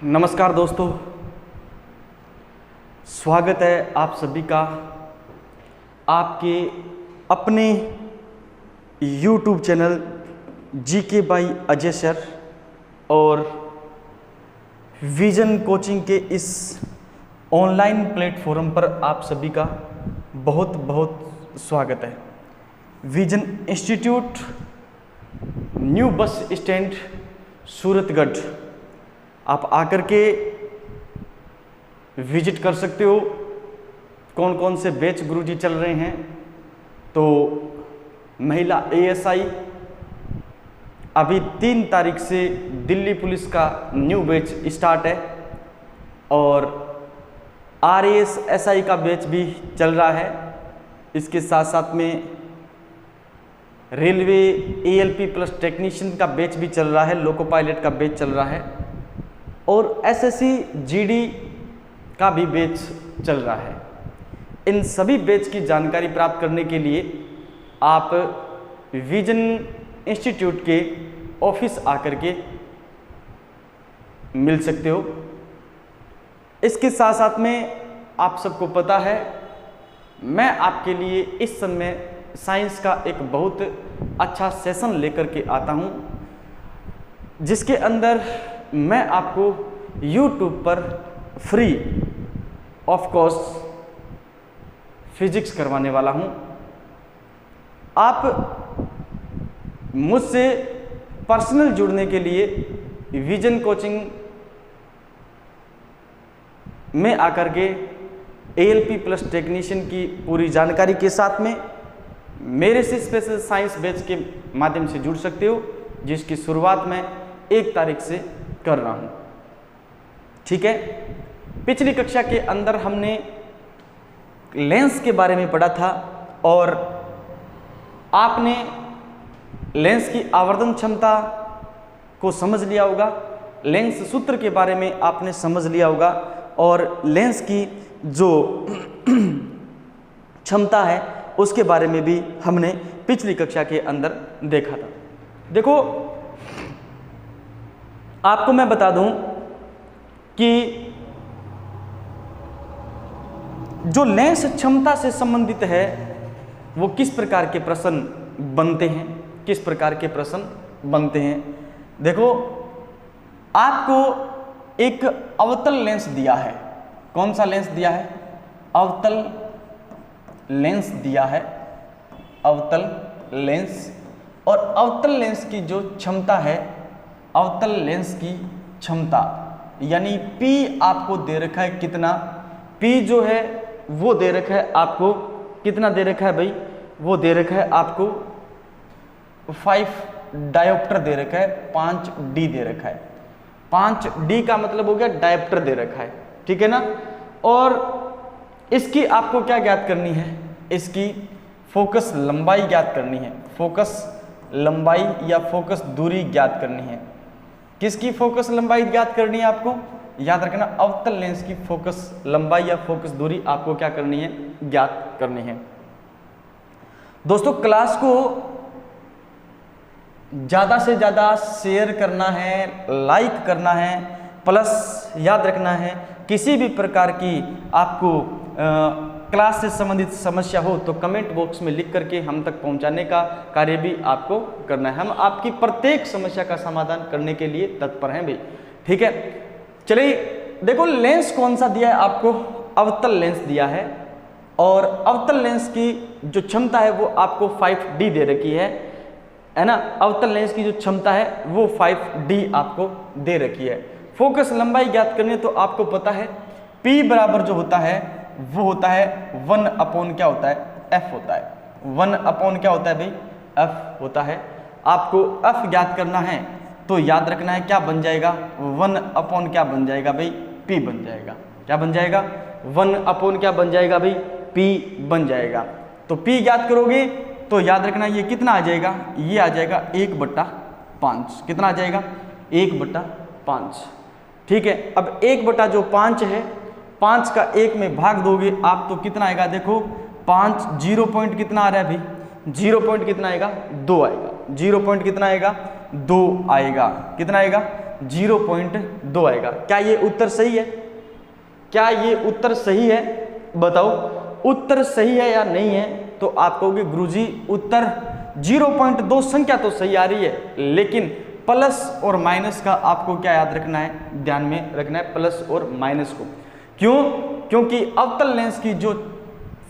नमस्कार दोस्तों, स्वागत है आप सभी का आपके अपने YouTube channel GK by Ajay sir और विजन कोचिंग के इस ऑनलाइन प्लेटफॉर्म पर आप सभी का बहुत बहुत स्वागत है। Vision institute, new bus stand, Suratgarh, आप आकर के विजिट कर सकते हो। कौन कौन से बैच गुरुजी चल रहे हैं, तो महिला एएसआई अभी 3 तारीख से दिल्ली पुलिस का न्यू बैच स्टार्ट है और आरएएस एसआई का बैच भी चल रहा है। इसके साथ साथ में रेलवे एएलपी प्लस टेक्नीशियन का बैच भी चल रहा है, लोको पायलट का बैच चल रहा है और एसएससी जीडी का भी बैच चल रहा है। इन सभी बैच की जानकारी प्राप्त करने के लिए आप विजन इंस्टीट्यूट के ऑफिस आकर के मिल सकते हो। इसके साथ साथ में आप सबको पता है, मैं आपके लिए इस समय साइंस का एक बहुत अच्छा सेशन लेकर के आता हूं, जिसके अंदर मैं आपको YouTube पर फ्री ऑफ कॉस्ट फिजिक्स करवाने वाला हूं। आप मुझसे पर्सनल जुड़ने के लिए विजन कोचिंग में आकर के एएलपी प्लस टेक्नीशियन की पूरी जानकारी के साथ में मेरे से स्पेशल साइंस बैच के माध्यम से जुड़ सकते हो, जिसकी शुरुआत मैं 1 तारीख से कर रहा हूं। ठीक है, पिछली कक्षा के अंदर हमने लेंस के बारे में पढ़ा था और आपने लेंस की आवर्धन क्षमता को समझ लिया होगा, लेंस सूत्र के बारे में आपने समझ लिया होगा और लेंस की जो क्षमता है उसके बारे में भी हमने पिछली कक्षा के अंदर देखा था। देखो, आपको मैं बता दूं कि जो लेंस क्षमता से संबंधित है वो किस प्रकार के प्रश्न बनते हैं, किस प्रकार के प्रश्न बनते हैं। देखो, आपको एक अवतल लेंस दिया है। कौन सा लेंस दिया है? अवतल लेंस दिया है, अवतल लेंस। और अवतल लेंस की जो क्षमता है, अवतल लेंस की क्षमता यानी P आपको दे रखा है कितना? P जो है वो दे रखा है आपको कितना दे रखा है भाई? वो दे रखा है आपको 5 डायोप्टर दे रखा है, 5D दे रखा है। 5D का मतलब हो गया डायोप्टर दे रखा है, ठीक है ना। और इसकी आपको क्या ज्ञात करनी है? इसकी फोकस लंबाई ज्ञात करनी है। फोकस लंबाई या फोकस दूरी ज्ञात करनी है। किसकी फोकस लंबाई ज्ञात करनी है आपको? याद रखना, अवतल लेंस की फोकस लंबाई या फोकस दूरी आपको क्या करनी है? ज्ञात करनी है। दोस्तों, क्लास को ज़्यादा से ज़्यादा शेयर करना है, लाइक करना है, प्लस याद रखना है किसी भी प्रकार की आपको क्लास से संबंधित समस्या हो तो कमेंट बॉक्स में लिख करके हम तक पहुंचाने का कार्य भी आपको करना है। हम आपकी प्रत्येक समस्या का समाधान करने के लिए तत्पर हैं भाई, ठीक है। चलिए, देखो लेंस कौन सा दिया है आपको? अवतल लेंस दिया है और अवतल लेंस की जो क्षमता है वो आपको 5D दे रखी है ना। अवतल लेंस की जो क्षमता है वो 5D आपको दे रखी है। फोकस लंबाई ज्ञात करनी है तो आपको पता है P बराबर जो होता है वो होता है 1 क्या होता है? F होता है। 1 क्या होता है भाई? F होता है। आपको F ज्ञात करना है तो याद रखना है क्या बन जाएगा? 1 क्या बन जाएगा भाई? P बन जाएगा। क्या बन जाएगा? 1 क्या बन जाएगा भाई? P बन जाएगा। तो P ज्ञात करोगे तो याद रखना ये कितना आ जाएगा? ये आ जाएगा 1/5। कितना आ जाएगा? 1/5। ठीक है। अब 1/5 है, 5 का 1 में भाग दोगे आप तो कितना आएगा? देखो 5 0 पॉइंट कितना आ रहा है भाई? 0 पॉइंट कितना आएगा? 2 आएगा। 0 पॉइंट कितना आएगा? 2 आएगा। कितना आएगा? 0.2 आएगा। क्या ये उत्तर सही है? क्या ये उत्तर सही है? बताओ उत्तर सही है या नहीं है? तो आप कहोगे गुरुजी उत्तर 0.2 संख्या तो सही आ रही है, लेकिन प्लस और माइनस का आपको क्या याद रखना है, ध्यान में रखना है प्लस और माइनस को। क्यों? क्योंकि अवतल लेंस की जो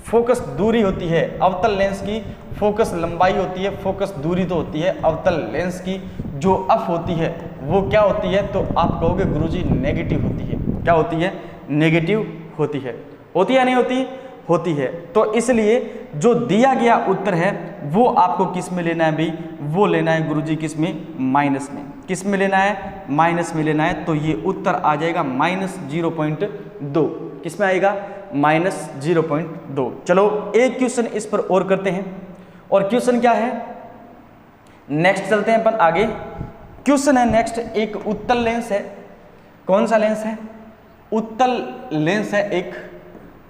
फोकस दूरी होती है, अवतल लेंस की फोकस लंबाई होती है, फोकस दूरी तो होती है, अवतल लेंस की जो एफ होती है वो क्या होती है? तो आप कहोगे गुरुजी नेगेटिव होती है। क्या होती है? नेगेटिव होती है। होती है नहीं होती? होती है। तो इसलिए जो दिया गया उत्तर है वो आपको किस में लेना है भाई? वो लेना है गुरुजी किस में? माइनस में। किस में लेना है? माइनस में लेना है। तो ये उत्तर आ जाएगा -0.2। किस में आएगा? -0.2। चलो एक क्वेश्चन इस पर और करते हैं। और क्वेश्चन क्या है? नेक्स्ट चलते हैं अपन आगे। क्वेश्चन है नेक्स्ट, एक उत्तल लेंस है। कौन सा लेंस है? उत्तल लेंस है एक,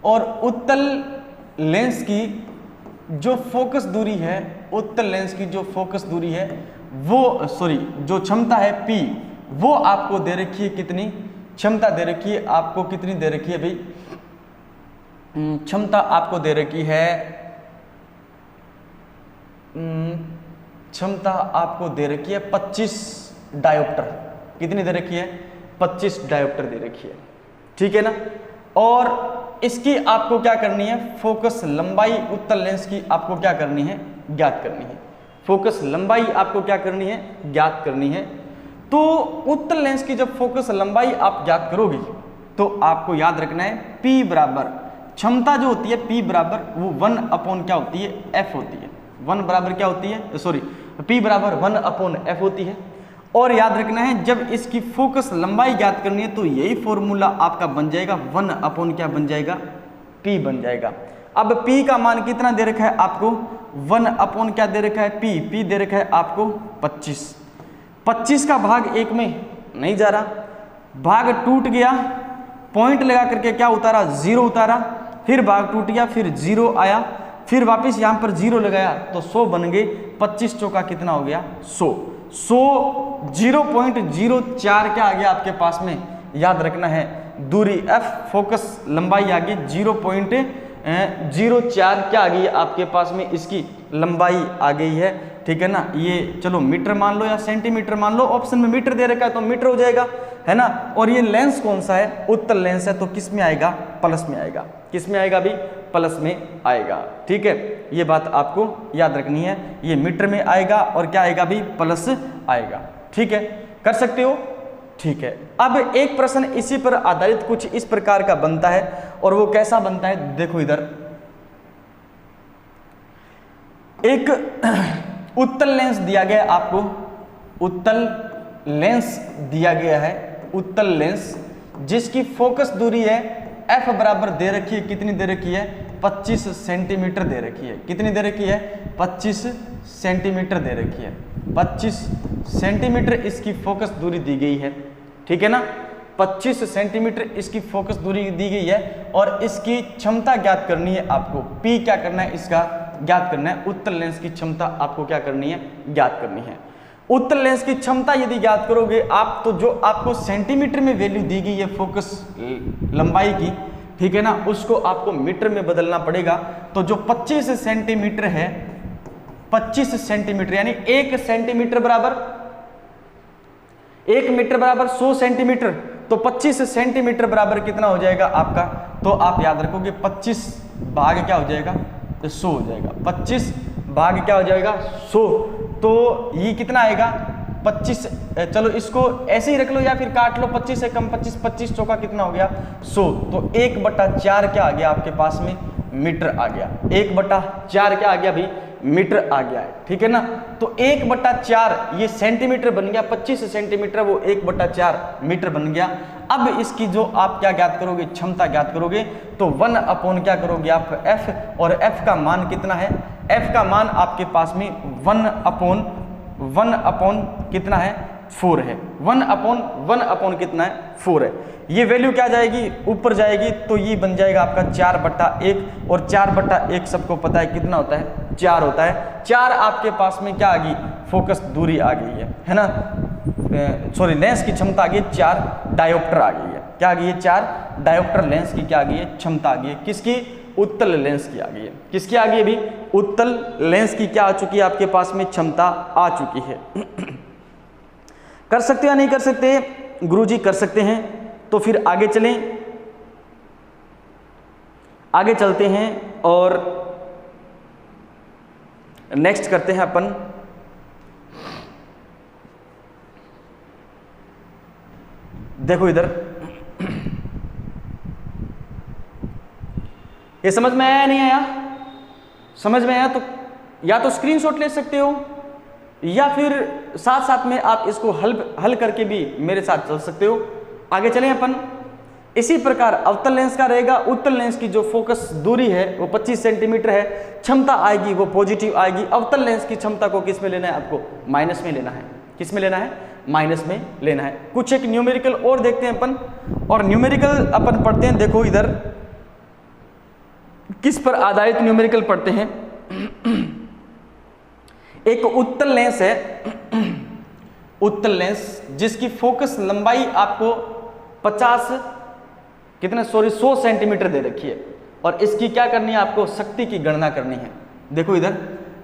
और उत्तल लेंस की जो फोकस दूरी है, उत्तल लेंस की जो फोकस दूरी है वो जो क्षमता है P, वो आपको दे रखी है। कितनी क्षमता दे रखी है आपको? कितनी दे रखी है भाई? क्षमता आपको दे रखी है, क्षमता आपको दे रखी है 25 डायोप्टर। कितनी दे रखी है? 25 डायोप्टर दे रखी है। ठीक है ना? और इसकी आपको क्या करनी है? फोकस लंबाई उत्तल लेंस की आपको क्या करनी है? ज्ञात करनी है। फोकस लंबाई आपको क्या करनी है? ज्ञात करनी है। तो उत्तल लेंस की जब फोकस लंबाई आप ज्ञात करोगे तो आपको याद रखना है P बराबर, क्षमता जो होती है P बराबर वो 1 क्या होती है? F होती है। 1 बराबर क्या होती है? P बराबर 1/F होती है। और याद रखना है जब इसकी फोकस लंबाई ज्ञात करनी है तो यही फॉर्मूला आपका बन जाएगा 1 क्या बन जाएगा? P बन जाएगा। अब P का मान कितना दे रखा है आपको? 1 क्या दे रखा है? P दे रखा है आपको 25। 25 का भाग 1 में नहीं जा रहा, भाग टूट गया, पॉइंट लगा करके क्या उतारा? 0 उतारा, फिर भाग टूट गया, फिर 0 आया, फिर वापस यहाँ पर 0 लगाया तो 100 बन गए। 25 चौका कितना हो गया? 100। 0.04 क्या आ गया आपके पास में? याद रखना है दूरी F, फोकस लंबाई आ गई 0.04 क्या आ गई आपके पास में? इसकी लंबाई आ गई है। ठीक है ना? ये चलो मीटर मान लो या सेंटीमीटर मान लो, ऑप्शन में मीटर दे रखा है तो मीटर हो जाएगा, है ना? और ये लेंस कौन सा है? उत्तल लेंस है। तो किस में आएगा? प्लस में आएगा। किस में आएगा भी? प्लस में आएगा। ठीक है, ये बात आपको याद रखनी है। ये मीटर में आएगा और क्या आएगा भी? प्लस आएगा। ठीक है, कर सकते हो? ठीक है। अब एक प्रश्न इसी पर आधारित कुछ इस प्रकार का बनता है, और वो कैसा बनता है देखो इधर। एक उत्तल लेंस दिया गया आपको, उत्तल लेंस दिया गया है, उत्तल लेंस जिसकी फोकस दूरी है F बराबर दे रखी है। कितनी दे रखी है? 25 सेंटीमीटर दे रखी है। कितनी दे रखी है? 25 सेंटीमीटर दे रखी है। 25 सेंटीमीटर इसकी फोकस दूरी दी गई है। ठीक है ना? 25 सेंटीमीटर इसकी फोकस दूरी दी गई है, और इसकी क्षमता ज्ञात करनी है आपको। P क्या करना है? इसका ज्ञात करना है। उत्तल लेंस की क्षमता आपको क्या करनी है? ज्ञात करनी है। उत्तल लेंस की क्षमता यदि ज्ञात करोगे आप, तो जो आपको सेंटीमीटर में वैल्यू दी गई है फोकस लंबाई की, ठीक है ना, उसको आपको मीटर में बदलना पड़ेगा। तो जो 25 सेंटीमीटर है, 25 सेंटीमीटर यानी 1 सेंटीमीटर बराबर 1 मीटर बराबर 100 सेंटीमीटर, तो 25 सेंटीमीटर बराबर कितना हो जाएगा आपका? तो आप याद रखोगे 25 भाग क्या हो जाएगा? 100 हो जाएगा। 25 भाग क्या हो जाएगा? 100। तो ये कितना आएगा? 25। चलो इसको ऐसे ही रख लो या फिर काट लो। 25 से कम 25, 25 चौका कितना हो गया? 100। तो 1/4 क्या आ गया आपके पास में? मीटर आ गया। 1/4 क्या आ गया भाई? मीटर आ गया है। ठीक है ना? तो 1/4 ये सेंटीमीटर बन गया, 25 सेंटीमीटर वो 1/4 मीटर बन गया। अब इसकी जो आप क्या ज्ञात करोगे? क्षमता ज्ञात करोगे। तो 1 क्या करोगे आप? F, और F का मान कितना है? F का मान आपके पास में 1 कितना है? 4 है। 1 कितना है? 4 है। ये वैल्यू क्या जाएगी? ऊपर जाएगी, तो ये बन जाएगा आपका 4/1, और 4/1 सबको पता है कितना होता है? 4 होता है। 4 आपके पास में क्या आ गई? फोकस दूरी आ गई है ना? लेंस की क्षमता आ गई 4 डायोप्टर आ गई है। क्या आ गई है? 4 डायोप्टर लेंस की क्या आ गई है? क्षमता आ गई है। किसकी? उत्तल लेंस की आ गई है। किसकी आ गई है? अभी उत्तल लेंस की क्या आ चुकी है? आपके पास में क्षमता आ चुकी है। कर सकते या नहीं कर सकते? गुरुजी कर सकते हैं। तो फिर आगे चलें, आगे चलते हैं और नेक्स्ट करते हैं अपन देखो इधर, ये समझ में आया नहीं आया? समझ में आया तो या तो स्क्रीनशॉट ले सकते हो या फिर साथ साथ में आप इसको हल करके भी मेरे साथ चल सकते हो। आगे चलें अपन। इसी प्रकार अवतल लेंस का रहेगा। उत्तल लेंस की जो फोकस दूरी है वो 25 सेंटीमीटर है, क्षमता आएगी वो पॉजिटिव आएगी। अवतल लेंस की क्षमता को किस में लेना है? आपको माइनस में लेना है। किस में लेना है? माइनस में लेना है। कुछ एक न्यूमेरिकल और देखते हैं अपन, और न्यूमेरिकल अपन पढ़ते हैं। देखो इधर किस पर आधारित न्यूमेरिकल पढ़ते हैं। एक उत्तल लेंस है, उत्तल लेंस जिसकी फोकस लंबाई आपको 100 सेंटीमीटर दे रखी है, और इसकी क्या करनी है? आपको शक्ति की गणना करनी है। देखो इधर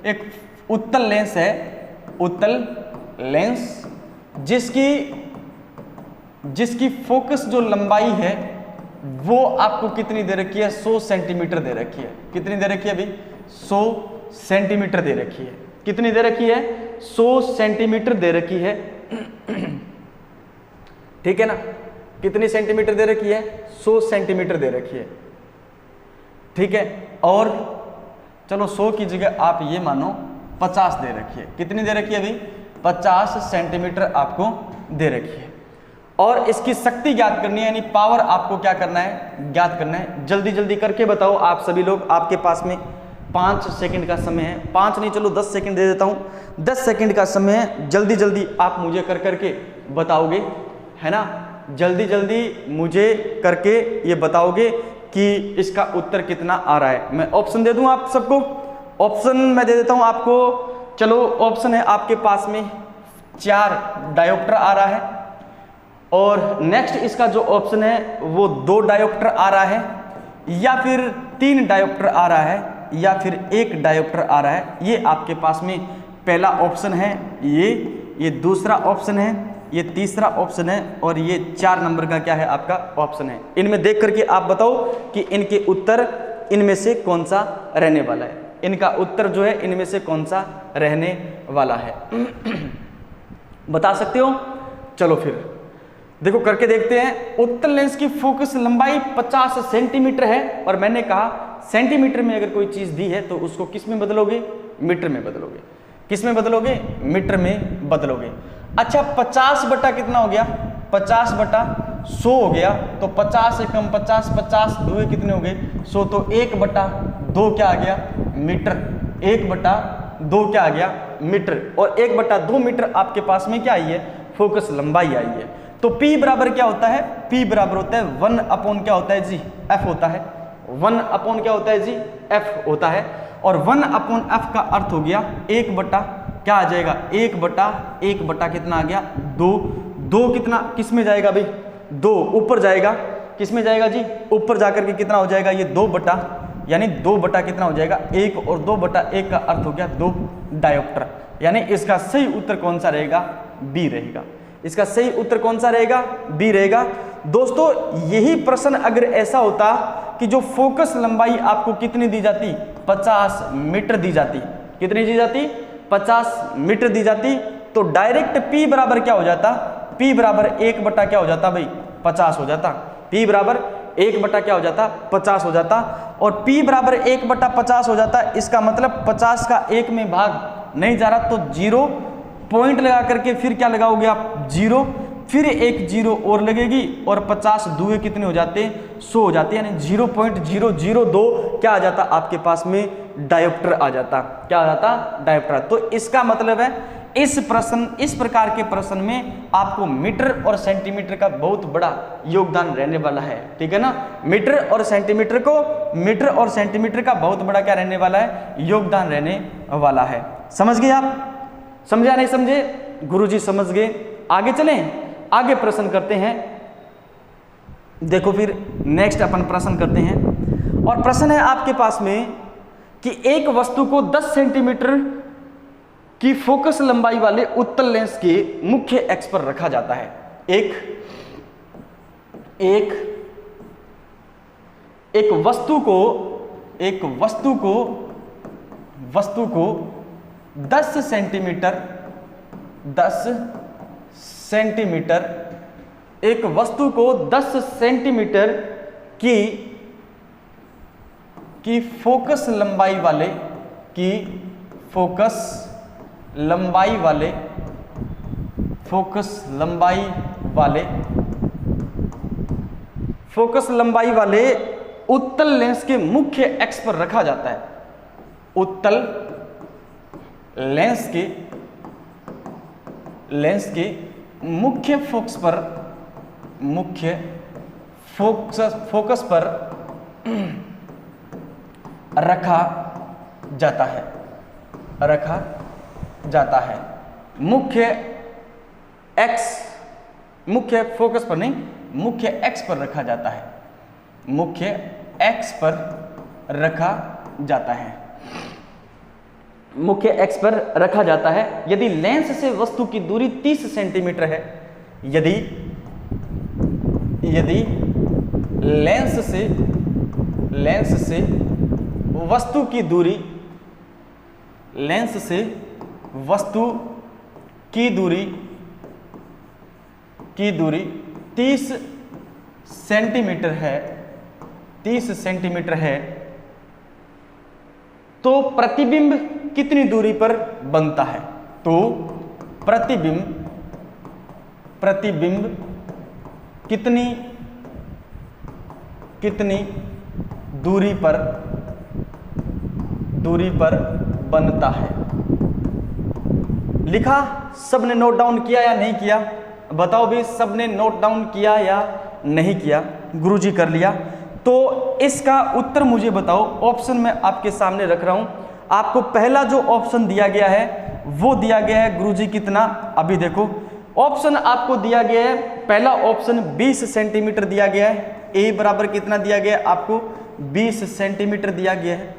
एक उत्तल लेंस है, उत्तल लेंस जिसकी फोकस जो लंबाई है वो आपको कितनी दे रखी है? 100 सेंटीमीटर दे रखी है। कितनी दे रखी है? अभी 100 सेंटीमीटर दे रखी है। कितनी दे रखी है? 100 सेंटीमीटर दे रखी है। ठीक है ना? कितनी सेंटीमीटर दे रखी है? 100 सेंटीमीटर दे रखी है। ठीक है, और चलो 100 की जगह आप ये मानो 50 दे रखी है। कितनी दे रखी है? अभी 50 सेंटीमीटर आपको दे रखी है। और इसकी शक्ति ज्ञात करनी है, यानी पावर आपको क्या करना है? ज्ञात करना है। जल्दी जल्दी करके बताओ आप सभी लोग। आपके पास में 5 सेकंड का समय है। 5 नहीं, चलो 10 सेकंड दे देता हूं। 10 सेकंड का समय है। जल्दी जल्दी आप मुझे कर करके बताओगे, है ना? जल्दी जल्दी मुझे करके ये बताओगे कि इसका उत्तर कितना आ रहा है। मैं ऑप्शन दे दूं आप सबको। ऑप्शन मैं दे देता हूं आपको। चलो ऑप्शन है आपके पास में 4 डायोप्टर आ रहा है, और नेक्स्ट इसका जो ऑप्शन है वो 2 डायोप्टर आ रहा है, या फिर 3 डायोप्टर आ रहा है, या फिर 1 डायोप्टर आ रहा है। ये आपके पास में पहला ऑप्शन है, ये दूसरा ऑप्शन है, ये तीसरा ऑप्शन है, और ये 4 नंबर का क्या है? आपका ऑप्शन है। इनमें देख करके आप बताओ कि इनके उत्तर इनमें से कौन सा रहने वाला है। इनका उत्तर जो है इनमें से कौन सा रहने वाला है? बता सकते हो? चलो फिर देखो करके देखते हैं। उत्तल लेंस की फोकस लंबाई 50 सेंटीमीटर है, और मैंने कहा सेंटीमीटर में अगर कोई चीज दी है तो उसको किस में बदलोगे? मीटर में बदलोगे। किस में बदलोगे? मीटर में बदलोगे। अच्छा 50 बटा कितना हो गया? 50 बटा 100 हो गया। तो 50 से कम 50, 50 2 कितने हो गए? 100। तो 1 बटा 2 क्या आ गया? मीटर। 1 बटा 2 क्या आ गया? मीटर। और 1 बटा 2 मीटर आपके पास में क्या आई है? फोकस लंबाई आई है। तो P बराबर क्या होता है? P बराबर होता है 1 अपॉन क्या होता है जी? F होता है। 1 अपॉन क्या होता है जी? F होता है। और 1 अपॉन F का अर्थ हो गया 1 बटा क्या आ जाएगा? 1 बटा कितना आ गया? 2। 2 कितना किस में जाएगा भाई? 2 ऊपर जाएगा। किस में जाएगा जी? ऊपर जाकर के कितना हो जाएगा? ये 2 बटा, यानी 2 बटा कितना हो जाएगा? 1। और 2 बटा 1 का अर्थ हो गया 2 डायोप्टर। यानी इसका सही उत्तर कौन सा रहेगा? बी रहेगा। इसका सही उत्तर कौन सा रहेगा? बी रहेगा। दोस्तों यही प्रश्न अगर ऐसा होता कि जो फोकस लंबाई आपको कितनी दी जाती? 50 मीटर दी जाती। कितनी दी जाती? 50 मीटर दी जाती, तो डायरेक्ट P बराबर क्या हो जाता? P बराबर 1 बटा क्या हो जाता भाई? 50 हो जाता। P बराबर 1 बटा क्या हो जाता? 50 हो जाता। और P बराबर 1 बटा 50 हो जाता। इसका मतलब 50 का 1 में भाग नहीं जा रहा, तो 0 पॉइंट लगा करके फिर क्या लगाओगे आप? 0, फिर एक 0 और लगेगी, और 50 2 कितने हो जाते? 100 हो जाते, यानी 0.002 क्या आ जाता? आपके पास में डायोप्टर आ जाता। क्या आ जाता? डायोप्टर। तो इसका मतलब है इस प्रकार के प्रश्न में आपको मीटर और सेंटीमीटर का बहुत बड़ा योगदान रहने वाला है। ठीक है ना? मीटर और सेंटीमीटर का बहुत बड़ा क्या रहने वाला है? योगदान रहने वाला है। समझ गए आप? समझा नहीं समझे? गुरुजी समझ गए। आगे चलें, आगे प्रश्न करते हैं। देखो फिर नेक्स्ट अपन प्रश्न करते हैं, और प्रश्न है आपके पास में कि एक वस्तु को 10 सेंटीमीटर की फोकस लंबाई वाले उत्तल लेंस के मुख्य एक्स पर रखा जाता है। एक वस्तु को 10 सेंटीमीटर एक वस्तु को 10 सेंटीमीटर की फोकस लंबाई वाले उत्तल लेंस के मुख्य एक्स पर रखा जाता है। उत्तल लेंस के मुख्य फोकस पर रखा जाता है। मुख्य फोकस पर नहीं, मुख्य एक्स पर रखा जाता है। मुख्य एक्स पर रखा जाता है। यदि लेंस से वस्तु की दूरी 30 सेंटीमीटर है, यदि लेंस से वस्तु की दूरी 30 सेंटीमीटर है, तो प्रतिबिंब कितनी दूरी पर बनता है? तो प्रतिबिंब कितनी दूरी पर बनता है? लिखा? सबने नोट डाउन किया या नहीं किया? बताओ भी, सबने नोट डाउन किया या नहीं किया? गुरुजी कर लिया। तो इसका उत्तर मुझे बताओ। ऑप्शन मैं आपके सामने रख रहा हूं। आपको पहला जो ऑप्शन दिया गया है वो दिया गया है गुरुजी कितना? अभी देखो ऑप्शन आपको दिया गया है। पहला ऑप्शन 20 सेंटीमीटर दिया गया है। ए बराबर कितना दिया गया है? आपको 20 सेंटीमीटर दिया गया है।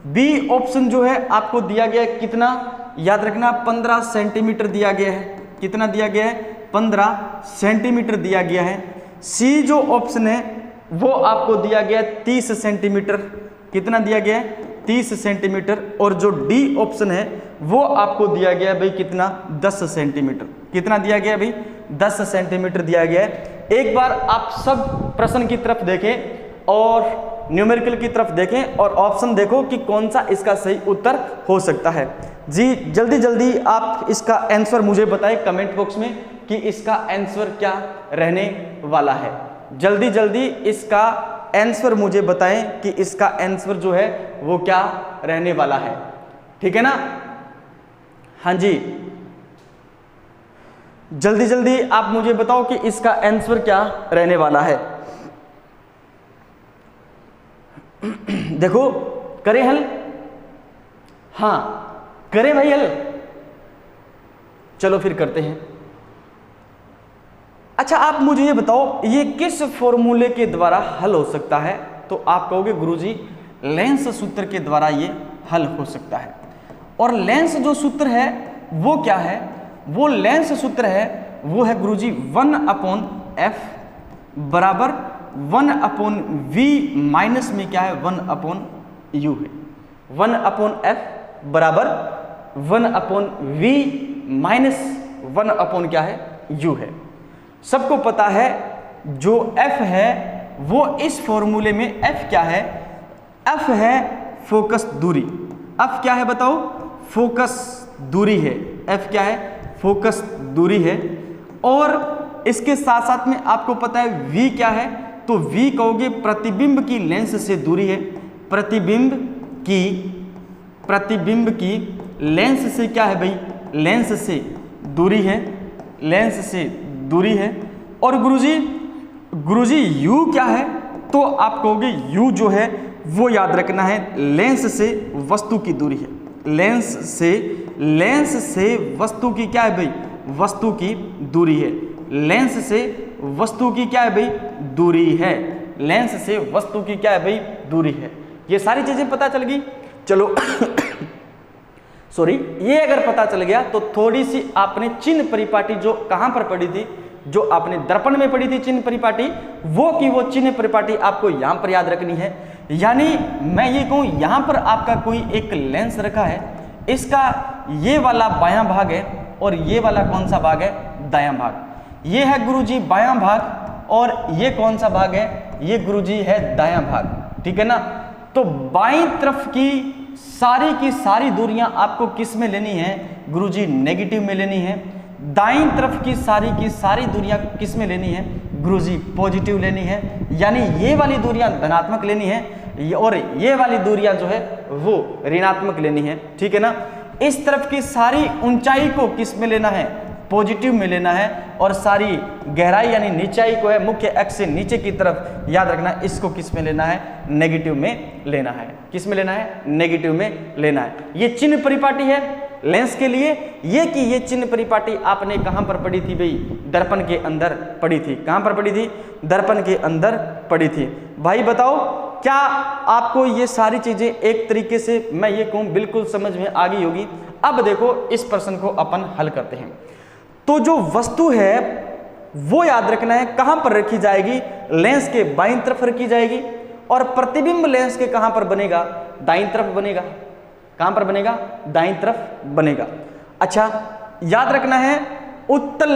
बी ऑप्शन जो है आपको दिया गया है कितना? याद रखना 15 सेंटीमीटर दिया गया है। कितना दिया गया है? 15 सेंटीमीटर दिया गया है। सी जो ऑप्शन है वो आपको दिया गया है 30 सेंटीमीटर। कितना दिया गया है? 30 सेंटीमीटर। और जो डी ऑप्शन है वो आपको दिया गया है भाई कितना? 10 सेंटीमीटर। कितना दिया गया है भाई? 10 सेंटीमीटर दिया गया है। एक बार आप सब प्रश्न की तरफ देखें और न्यूमेरिकल की तरफ देखें और ऑप्शन देखो कि कौन सा इसका सही उत्तर हो सकता है। जी जल्दी जल्दी आप इसका आंसर मुझे बताएं कमेंट बॉक्स में कि इसका आंसर क्या रहने वाला है। जल्दी जल्दी इसका आंसर मुझे बताएं कि इसका आंसर जो है वो क्या रहने वाला है। ठीक है ना? हाँ जी, जल्दी जल्दी आप मुझे बताओ कि इसका आंसर क्या रहने वाला है। देखो करें हल? हाँ करें भाई हल। चलो फिर करते हैं। अच्छा आप मुझे ये बताओ ये किस फॉर्मूले के द्वारा हल हो सकता है? तो आप कहोगे गुरुजी लेंस सूत्र के द्वारा ये हल हो सकता है। और लेंस जो सूत्र है वो क्या है? वो लेंस सूत्र है वो है गुरुजी 1/f बराबर 1/v माइनस में क्या है? 1/u है। 1/f बराबर 1/v माइनस 1/ क्या है? u है। सबको पता है जो f है वो इस फॉर्मूले में f क्या है? f है फोकस दूरी। f क्या है बताओ? फोकस दूरी है। f क्या है? फोकस दूरी है। और इसके साथ साथ में आपको पता है v क्या है? तो v कहोगे प्रतिबिंब की लेंस से दूरी है। प्रतिबिंब की लेंस से क्या है भाई? लेंस से दूरी है। लेंस से दूरी है। और गुरुजी u क्या है? तो आप कहोगे u जो है वो याद रखना है लेंस से वस्तु की दूरी है। लेंस से वस्तु की क्या है भाई? वस्तु की दूरी है। लेंस से वस्तु की क्या है भाई? दूरी है। लेंस से वस्तु की क्या है भाई? दूरी है। ये सारी चीजें पता चल गई। चलो सॉरी, ये अगर पता चल गया तो थोड़ी सी आपने चिन्ह परिपाटी जो कहां पर पढ़ी थी, जो आपने दर्पण में पढ़ी थी चिन्ह परिपाटी, वो चिन्ह परिपाटी आपको यहां पर याद रखनी है। यानी मैं ये कहूं, यहां पर आपका कोई एक लेंस रखा है, इसका ये वाला बायां भाग है और ये वाला कौन सा भाग है? दायां भाग। ये है गुरुजी बायां भाग और ये कौन सा भाग है? ये गुरुजी है दायां भाग। ठीक है ना? तो बाईं तरफ की सारी दूरियां आपको किस में लेनी है? गुरुजी नेगेटिव में लेनी है। दाईं तरफ की सारी दूरियां किस में लेनी है? गुरुजी पॉजिटिव लेनी है। यानी ये वाली दूरियां धनात्मक लेनी है और ये वाली दूरियां जो है वो ऋणात्मक लेनी है। ठीक है ना? इस तरफ की सारी ऊंचाई को किस में लेना है? पॉजिटिव में लेना है। और सारी गहराई यानी नीचाई को है मुख्य अक्ष से नीचे की तरफ याद रखना, इसको किस में लेना है? नेगेटिव में लेना है। किस में लेना है? नेगेटिव में लेना है। ये चिन्ह परिपाटी है लेंस के लिए। ये चिन्ह परिपाटी आपने कहां पर पढ़ी थी भाई? दर्पण के अंदर पढ़ी थी। कहां पर पढ़ी थी? दर्पण के अंदर पढ़ी थी। भाई बताओ, क्या आपको ये सारी चीजें एक तरीके से मैं ये कहूं बिल्कुल समझ में आ गई होगी? अब देखो, इस प्रश्न को अपन हल करते हैं। तो जो वस्तु है वो याद रखना है कहां पर रखी जाएगी? लेंस के बाईं तरफ रखी जाएगी। और प्रतिबिंब लेंस के कहां पर बनेगा? दाईं तरफ बनेगा। कहां पर बनेगा? दाईं तरफ बनेगा। अच्छा, याद रखना है उत्तल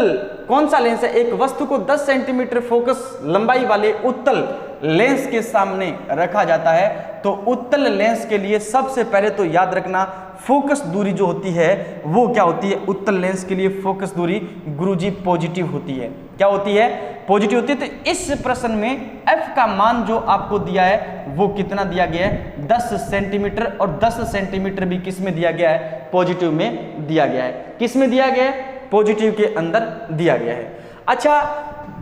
कौन सा लेंस है? एक वस्तु को 10 सेंटीमीटर फोकस लंबाई वाले उत्तल लेंस के सामने रखा जाता है। तो उत्तल लेंस के लिए सबसे पहले तो याद रखना, फोकस दूरी जो होती है वो क्या होती है? उत्तल लेंस के लिए फोकस दूरी गुरुजी पॉजिटिव होती है। क्या होती है? पॉजिटिव होती है। तो इस प्रश्न में f का मान जो आपको दिया है वो कितना दिया गया है? 10 सेंटीमीटर। और 10 सेंटीमीटर भी किस में दिया गया है? पॉजिटिव में दिया गया है। किस में दिया गया है? पॉजिटिव के अंदर दिया गया है। अच्छा,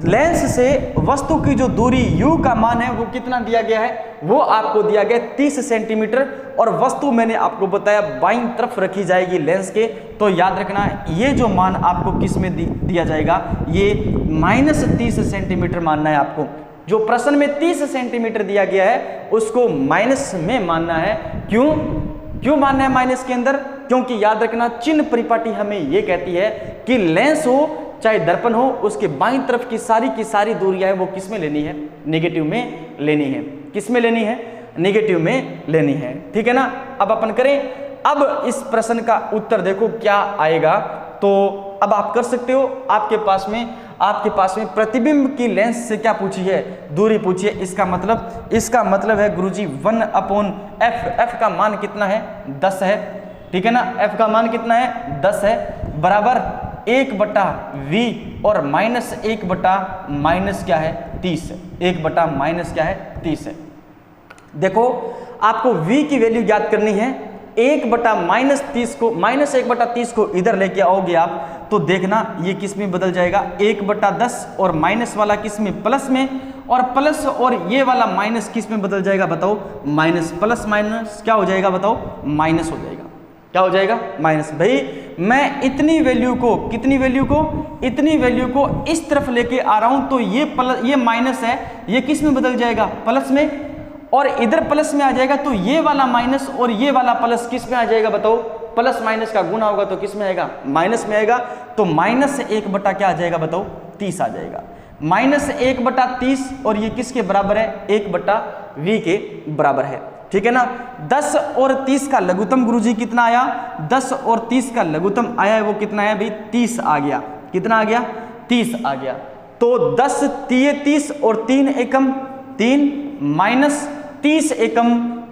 लेंस से वस्तु की जो दूरी u का मान है वो कितना दिया गया है? वो आपको दिया गया 30 सेंटीमीटर। और वस्तु मैंने आपको बताया बाईं तरफ रखी जाएगी लेंस के। तो याद रखना, ये जो मान आपको किस में दिया जाएगा? ये -30 सेंटीमीटर मानना है आपको। जो प्रश्न में 30 सेंटीमीटर दिया गया है उसको माइनस में मानना है। क्यों मानना है माइनस के अंदर? क्योंकि याद रखना, चिन्ह परिपाटी हमें ये कहती है कि लेंस हो चाहे दर्पण हो, उसके बाईं तरफ की सारी दूरियां है वो किस में लेनी है? नेगेटिव में लेनी है। किस में लेनी है? नेगेटिव में लेनी है। ठीक है ना? अब अपन करें। अब इस प्रश्न का उत्तर देखो क्या आएगा। तो अब आप कर सकते हो। आपके पास में प्रतिबिंब की लेंस से क्या पूछी है? दूरी पूछी है। इसका मतलब है गुरुजी 1/f। f का मान कितना है? 10 है। ठीक है ना? f का मान कितना है? 10 है। बराबर 1/v और -1 बटा माइनस क्या है? 30 है। 1 बटा माइनस क्या है? 30 है। देखो, आपको v की वैल्यू याद करनी है। 1 बटा -30 को -1/30 को इधर लेके आओगे आप तो देखना ये किस में बदल जाएगा? 1/10 और माइनस वाला किस में? प्लस में। और प्लस और ये वाला माइनस किस में बदल जाएगा? बताओ। माइनस प्लस माइनस क्या हो जाएगा? बताओ। माइनस हो जाएगा। क्या हो जाएगा? माइनस। भाई मैं इतनी वैल्यू को इस तरफ लेके आ रहा हूं तो ये माइनस है, ये किस में बदल जाएगा? प्लस में। और इधर प्लस में आ जाएगा तो ये वाला माइनस और ये वाला प्लस किस में आ जाएगा? बताओ। प्लस माइनस का गुना होगा तो किस में आएगा? माइनस में आएगा। तो -1 बटा क्या आ जाएगा? बताओ। 30 आ जाएगा। -1/30 और ये किसके बराबर है? 1/v के बराबर है। ठीक है ना? 10 और 30 का लघुत्तम गुरुजी कितना आया? 10 और 30 का लघुत्तम आया है वो कितना है भाई? 30 आ गया। कितना आ गया? 30 आ गया। तो 10 तिये 30 और 3 एकम 3 माइनस 30 एकम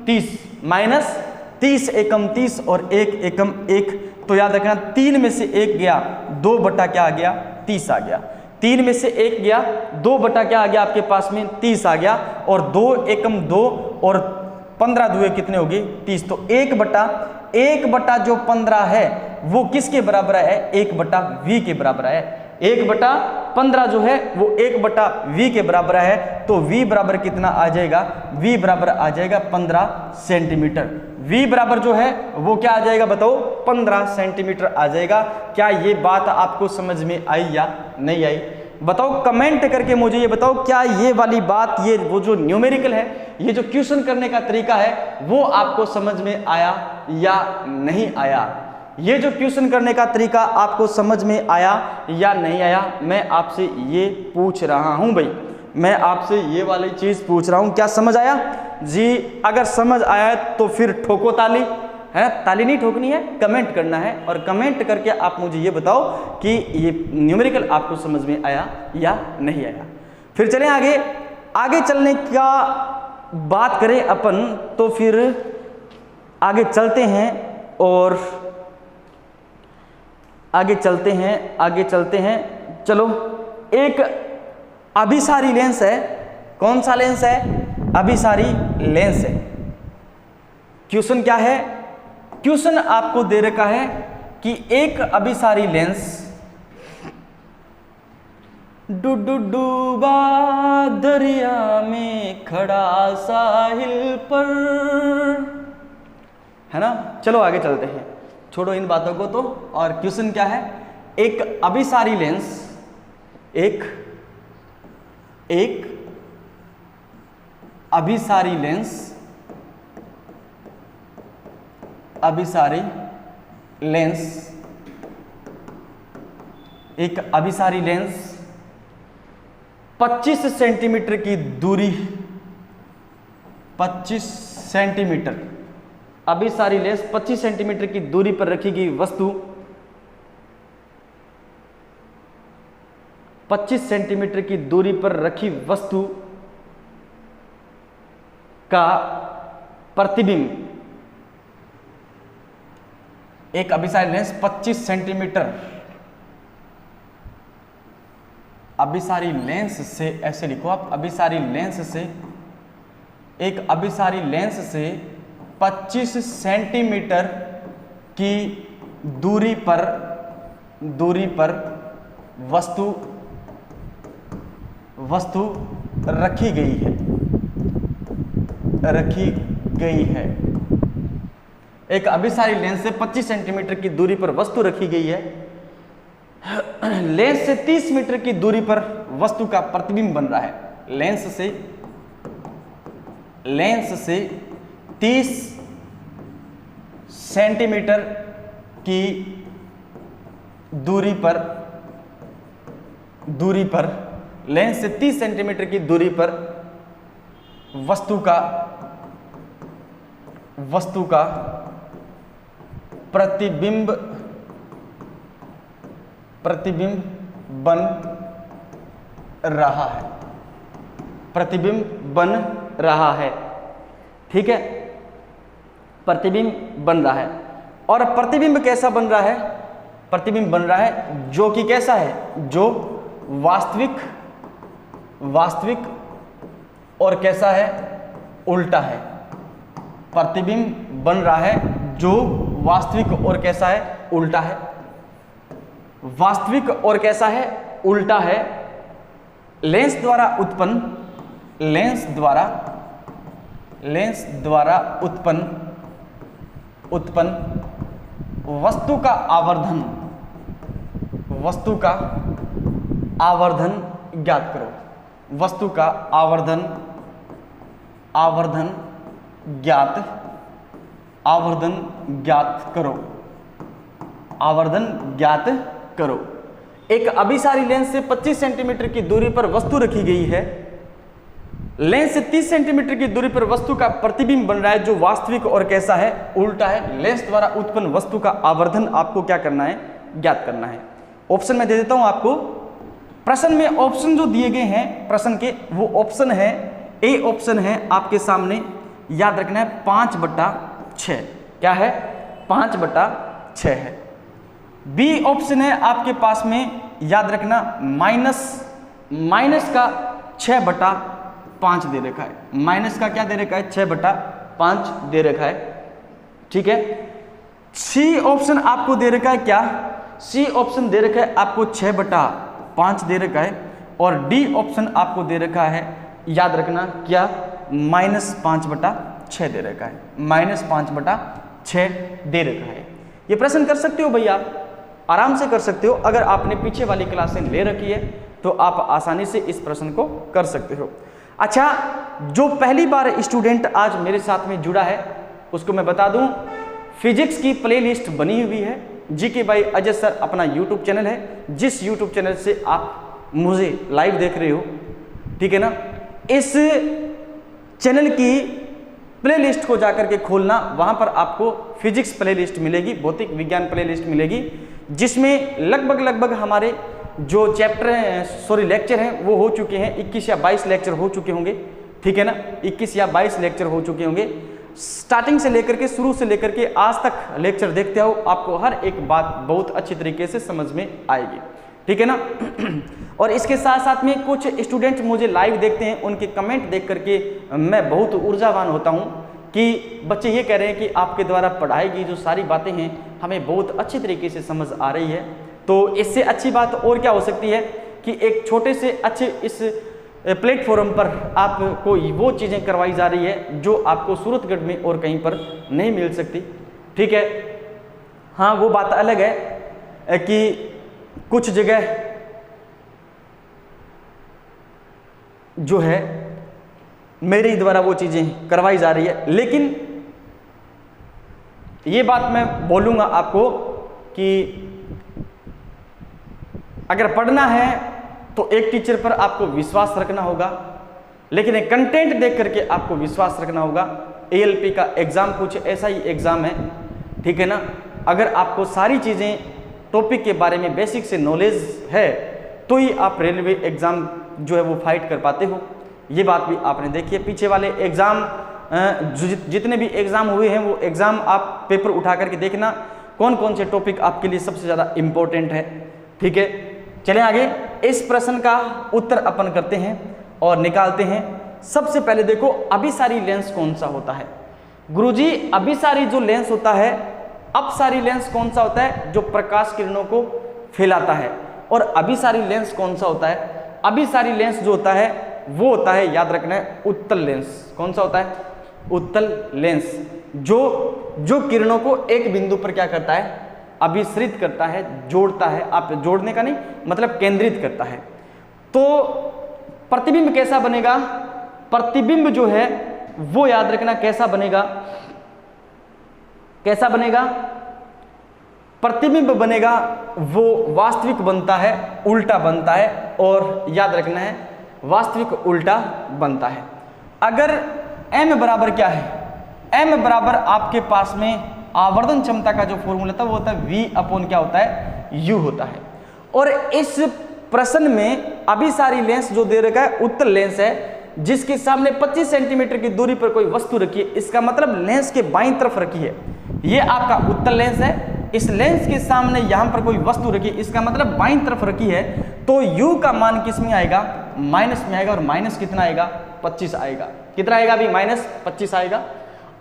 30 माइनस 30 एकम 30 और 1 एकम 1। तो याद रखना 3 में से 1 गया 2 बटा क्या आ गया? 30 आ गया। 3 में से 1 गया 2 बटा क्या आ गया आपके पास में? 30 आ गया। और 2 एकम 2 और 15 दुए कितने हो गए? 30। तो 1 बटा जो 15 है वो किसके बराबर है? 1/v के बराबर है। 1/15 जो है वो 1/v के बराबर है, तो v बराबर कितना आ जाएगा, v बराबर आ जाएगा 15 सेंटीमीटर। v बराबर जो है वो क्या आ जाएगा बताओ, 15 सेंटीमीटर आ जाएगा। क्या ये बात आपको समझ में आई या नहीं आई, बताओ कमेंट करके मुझे ये बताओ, क्या ये वाली बात, ये वो जो न्यूमेरिकल है, ये जो क्वेश्चन करने का तरीका है वो आपको समझ में आया या नहीं आया। ये जो क्वेश्चन करने का तरीका आपको समझ में आया या नहीं आया, मैं आपसे ये पूछ रहा हूं भाई, मैं आपसे ये वाली चीज पूछ रहा हूं, क्या समझ आया जी? अगर समझ आया तो फिर ठोको ताली, है ताली नहीं ठोकनी है, कमेंट करना है, और कमेंट करके आप मुझे ये बताओ कि ये न्यूमेरिकल आपको समझ में आया या नहीं आया। फिर चलें आगे, आगे चलने का बात करें अपन, तो फिर आगे चलते हैं और आगे चलते हैं। चलो, एक अभिसारी लेंस है, कौन सा लेंस है, अभिसारी लेंस है। क्वेश्चन क्या है, क्वेश्चन आपको दे रखा है कि एक अभिसारी लेंस डूबा दरिया में खड़ा साहिल पर, है ना। चलो आगे चलते हैं, छोड़ो इन बातों को तो। और क्वेश्चन क्या है, एक अभिसारी लेंस, एक अभिसारी लेंस, एक अभिसारी लेंस 25 सेंटीमीटर की दूरी, 25 सेंटीमीटर, अभिसारी लेंस 25 सेंटीमीटर की दूरी पर रखी गई वस्तु, 25 सेंटीमीटर की दूरी पर रखी वस्तु का प्रतिबिंब, एक अभिसारी लेंस 25 सेंटीमीटर, अभिसारी लेंस से, ऐसे लिखो आप, अभिसारी लेंस से, एक अभिसारी लेंस से 25 सेंटीमीटर की दूरी पर वस्तु रखी गई है। एक अभिसारी लेंस से 25 सेंटीमीटर की दूरी पर वस्तु रखी गई है। लेंस से 30 मीटर की दूरी पर वस्तु का प्रतिबिंब बन रहा है। लेंस से 30 सेंटीमीटर की दूरी पर लेंस से 30 सेंटीमीटर की दूरी पर वस्तु का प्रतिबिंब बन रहा है। ठीक है, प्रतिबिंब बन रहा है। और प्रतिबिंब कैसा बन रहा है, प्रतिबिंब बन रहा है जो कि कैसा है, जो वास्तविक और कैसा है, उल्टा है। प्रतिबिंब बन रहा है जो वास्तविक और कैसा है, उल्टा है। वास्तविक और कैसा है, उल्टा है। लेंस द्वारा उत्पन्न वस्तु का आवर्धन ज्ञात करो। वस्तु का आवर्धन ज्ञात करो। एक अभिसारी लेंस से 25 सेंटीमीटर की दूरी पर वस्तु रखी गई है। लेंस से 30 सेंटीमीटर की दूरी पर वस्तु का प्रतिबिंब बन रहा है जो वास्तविक और कैसा है, उल्टा है। लेंस द्वारा उत्पन्न वस्तु का आवर्धन आपको क्या करना है, ज्ञात करना है। ऑप्शन में दे देता हूं आपको। प्रश्न में ऑप्शन जो दिए गए हैं प्रश्न के, वो ऑप्शन है, ए ऑप्शन है आपके सामने, याद रखना है 5/6। क्या है, 5/6 है। बी ऑप्शन है आपके पास में, याद रखना माइनस का 6/5 दे रखा है। माइनस का क्या दे रखा है, 6/5 दे रखा है। ठीक है। सी ऑप्शन आपको दे रखा है, क्या सी ऑप्शन दे रखा है आपको 6/6 5 दे रखा है, और डी ऑप्शन आपको दे रखा है, याद रखना क्या, -5/6 दे रखा है, -5/6 दे रखा है। ये प्रश्न कर सकते हो भैया, आराम से कर सकते हो। अगर आपने पीछे वाली क्लासें ले रखी है तो आप आसानी से इस प्रश्न को कर सकते हो। अच्छा, जो पहली बार स्टूडेंट आज मेरे साथ में जुड़ा है उसको मैं बता दूं, फिजिक्स की प्लेलिस्ट बनी हुई है, जीके बाई अजय सर अपना यूट्यूब चैनल है, जिस यूट्यूब चैनल से आप मुझे लाइव देख रहे हो, ठीक है ना। इस चैनल की प्लेलिस्ट को जाकर के खोलना, वहां पर आपको फिजिक्स प्लेलिस्ट मिलेगी, भौतिक विज्ञान प्लेलिस्ट मिलेगी, जिसमें लगभग हमारे जो चैप्टर हैं, सॉरी लेक्चर हैं, वो हो चुके हैं, 21 या 22 लेक्चर हो चुके होंगे, ठीक है ना, 21 या 22 लेक्चर हो चुके होंगे। स्टार्टिंग से लेकर के, शुरू से लेकर के आज तक लेक्चर देखते हो, आपको हर एक बात बहुत अच्छी तरीके से समझ में आएगी, ठीक है ना। और इसके साथ साथ में कुछ स्टूडेंट मुझे लाइव देखते हैं, उनके कमेंट देख करके मैं बहुत ऊर्जावान होता हूं कि बच्चे ये कह रहे हैं कि आपके द्वारा पढ़ाई की जो सारी बातें हैं हमें बहुत अच्छी तरीके से समझ आ रही है। तो इससे अच्छी बात और क्या हो सकती है कि एक छोटे से अच्छे इस प्लेटफॉर्म पर आपको वो चीज़ें करवाई जा रही है जो आपको सूरतगढ़ में और कहीं पर नहीं मिल सकती, ठीक है। हाँ, वो बात अलग है कि कुछ जगह जो है मेरे द्वारा वो चीज़ें करवाई जा रही है, लेकिन ये बात मैं बोलूँगा आपको कि अगर पढ़ना है तो एक टीचर पर आपको विश्वास रखना होगा, लेकिन एक कंटेंट देख करके आपको विश्वास रखना होगा। ALP का एग्ज़ाम कुछ ऐसा ही एग्ज़ाम है, ठीक है ना। अगर आपको सारी चीज़ें टॉपिक के बारे में बेसिक से नॉलेज है तो ही आप रेलवे एग्ज़ाम जो है वो फाइट कर पाते हो। ये बात भी आपने देखी है। पीछे वाले एग्ज़ाम जितने भी एग्ज़ाम हुए हैं वो एग्ज़ाम आप पेपर उठा करके देखना कौन कौन से टॉपिक आपके लिए सबसे ज़्यादा इम्पोर्टेंट है, ठीक है। चलें आगे, इस प्रश्न का उत्तर अपन करते हैं और निकालते हैं। सबसे पहले देखो, अभिसारी लेंस कौन सा होता है? गुरुजी, अभिसारी जो लेंस होता है, अपसारी लेंस कौन सा होता है? जो प्रकाश किरणों को फैलाता है। और अभिसारी लेंस कौन सा होता है? अभिसारी लेंस जो होता है वो होता है, याद रखना है, उत्तल लेंस। कौन सा होता है? उत्तल लेंस, जो किरणों को एक बिंदु पर क्या करता है? अभिसरित करता है, जोड़ता है। आप जोड़ने का नहीं मतलब केंद्रित करता है। तो प्रतिबिंब कैसा बनेगा? प्रतिबिंब जो है वो याद रखना कैसा बनेगा? कैसा बनेगा? प्रतिबिंब बनेगा वो वास्तविक बनता है, उल्टा बनता है। और याद रखना है वास्तविक उल्टा बनता है। अगर m बराबर क्या है? m बराबर आपके पास में आवर्धन क्षमता का जो फॉर्मूला था वो होता है v अपॉन क्या होता है? u होता है। और इस प्रश्न में अभिसारी लेंस जो दे रखा है उत्तल लेंस है, जिसके सामने 25 सेंटीमीटर की दूरी पर कोई वस्तु रखी है, इसका मतलब लेंस के बाईं तरफ रखी है, ये आपका उत्तल लेंस है। इस लेंस के सामने यहां पर कोई वस्तु रखी है, इसका मतलब बाईं तरफ रखी है, तो u का मान किस में आएगा? माइनस में आएगा। और माइनस कितना आएगा? 25 आएगा। कितना आएगा अभी? -25 आएगा।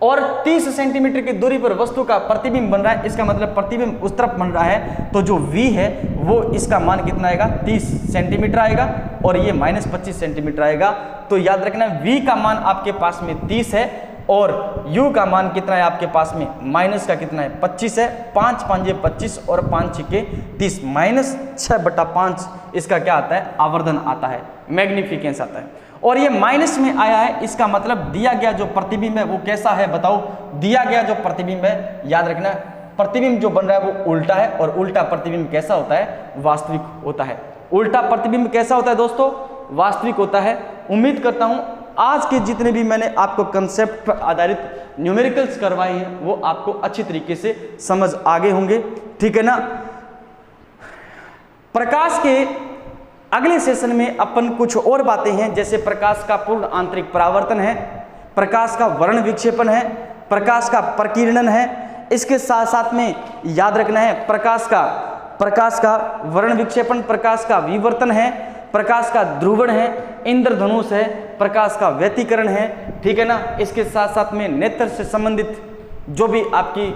और 30 सेंटीमीटर की दूरी पर वस्तु का प्रतिबिंब बन रहा है, इसका मतलब प्रतिबिंब उस तरफ बन रहा है, तो जो v है वो इसका मान कितना आएगा? 30 सेंटीमीटर आएगा। और ये -25 सेंटीमीटर आएगा। तो याद रखना v का मान आपके पास में 30 है और u का मान कितना है आपके पास में? माइनस का कितना है? 25 है। 5 5 25 और 5 6 30, -6/5 इसका क्या आता है? आवर्धन आता है, मैग्निफिकेंस आता है। और ये माइनस में आया है, इसका मतलब दिया गया जो प्रतिबिंब है वो कैसा है? बताओ। दिया गया जो प्रतिबिंब है, याद रखना प्रतिबिंब जो बन रहा है वो उल्टा है। और उल्टा प्रतिबिंब कैसा होता है? वास्तविक होता है। उल्टा प्रतिबिंब कैसा होता है दोस्तों? वास्तविक होता है। उम्मीद करता हूं आज के जितने भी मैंने आपको कंसेप्ट पर आधारित न्यूमेरिकल्स करवाए हैं वो आपको अच्छी तरीके से समझ आ गए होंगे, ठीक है ना। प्रकाश के अगले सेशन में अपन कुछ और बातें हैं, जैसे प्रकाश का पूर्ण आंतरिक परावर्तन है, प्रकाश का वर्ण विक्षेपण है, प्रकाश का प्रकीर्णन है। इसके साथ साथ में याद रखना है प्रकाश का वर्ण विक्षेपण, प्रकाश का विवर्तन है, प्रकाश का ध्रुवण है, इंद्रधनुष है, प्रकाश का व्यतिकरण है, ठीक है ना। इसके साथ साथ में नेत्र से संबंधित जो भी आपकी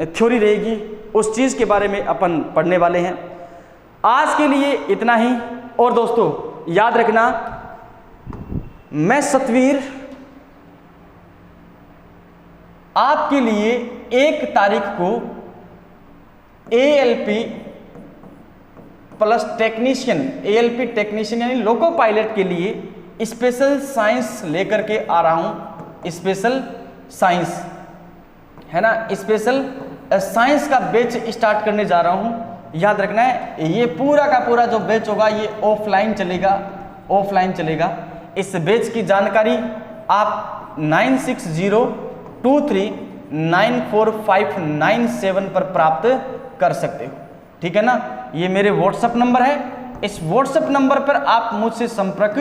थ्योरी रहेगी उस चीज़ के बारे में अपन पढ़ने वाले हैं। आज के लिए इतना ही। और दोस्तों याद रखना, मैं सतवीर आपके लिए 1 तारीख को ALP plus technician, ALP technician यानी लोको पायलट के लिए स्पेशल साइंस लेकर के आ रहा हूं। स्पेशल साइंस है ना, स्पेशल साइंस का बैच स्टार्ट करने जा रहा हूं। याद रखना है, ये पूरा का पूरा जो बैच होगा ये ऑफलाइन चलेगा, ऑफलाइन चलेगा। इस बैच की जानकारी आप 9602394597 पर प्राप्त कर सकते हो। ठीक है ना, ये मेरे व्हाट्सएप नंबर है। इस व्हाट्सएप नंबर पर आप मुझसे संपर्क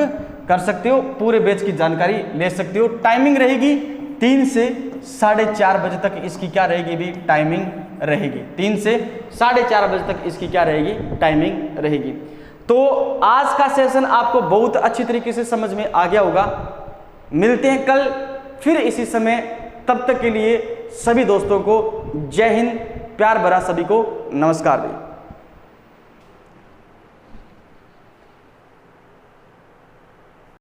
कर सकते हो, पूरे बैच की जानकारी ले सकते हो। टाइमिंग रहेगी 3 से 4:30 बजे तक इसकी क्या रहेगी भी टाइमिंग रहेगी। 3 से 4:30 बजे तक इसकी क्या रहेगी टाइमिंग रहेगी। तो आज का सेशन आपको बहुत अच्छी तरीके से समझ में आ गया होगा। मिलते हैं कल फिर इसी समय, तब तक के लिए सभी दोस्तों को जय हिंद, प्यार भरा सभी को नमस्कार।